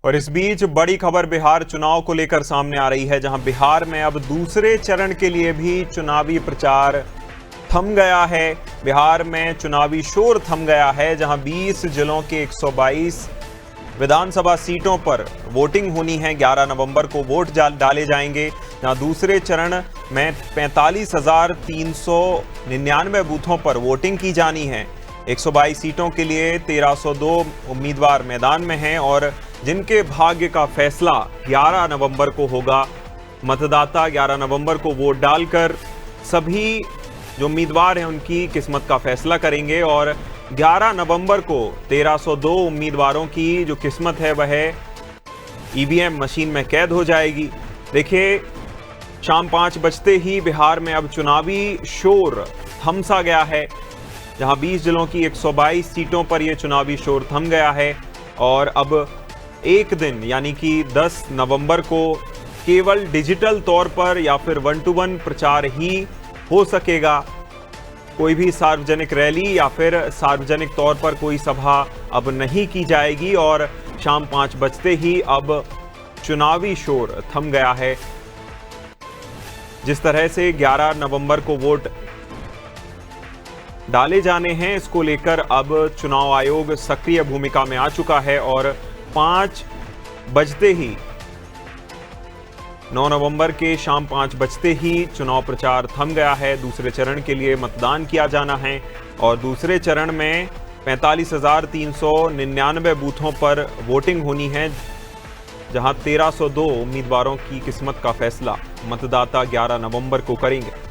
और इस बीच बड़ी खबर बिहार चुनाव को लेकर सामने आ रही है, जहां बिहार में अब दूसरे चरण के लिए भी चुनावी प्रचार थम गया है। बिहार में चुनावी शोर थम गया है, जहां 20 जिलों के 122 विधानसभा सीटों पर वोटिंग होनी है। 11 नवंबर को वोट डाले जाएंगे, जहां दूसरे चरण में 45,399 बूथों पर वोटिंग की जानी है। 122 सीटों के लिए 1302 उम्मीदवार मैदान में हैं और जिनके भाग्य का फैसला 11 नवंबर को होगा। मतदाता 11 नवंबर को वोट डालकर सभी जो उम्मीदवार हैं उनकी किस्मत का फैसला करेंगे और 11 नवंबर को 1302 उम्मीदवारों की जो किस्मत है वह ईवीएम मशीन में कैद हो जाएगी। देखिए, शाम 5 बजते ही बिहार में अब चुनावी शोर थम सा गया है, जहां 20 जिलों की 122 सीटों पर यह चुनावी शोर थम गया है और अब एक दिन यानी कि 10 नवंबर को केवल डिजिटल तौर पर या फिर 1-to-1 प्रचार ही हो सकेगा। कोई भी सार्वजनिक रैली या फिर सार्वजनिक तौर पर कोई सभा अब नहीं की जाएगी और शाम 5 बजते ही अब चुनावी शोर थम गया है। जिस तरह से 11 नवंबर को वोट डाले जाने हैं, इसको लेकर अब चुनाव आयोग सक्रिय भूमिका में आ चुका है और 5 बजते ही 9 नवंबर के शाम 5 बजते ही चुनाव प्रचार थम गया है। दूसरे चरण के लिए मतदान किया जाना है और दूसरे चरण में 45,399 बूथों पर वोटिंग होनी है, जहां 1302 उम्मीदवारों की किस्मत का फैसला मतदाता 11 नवंबर को करेंगे।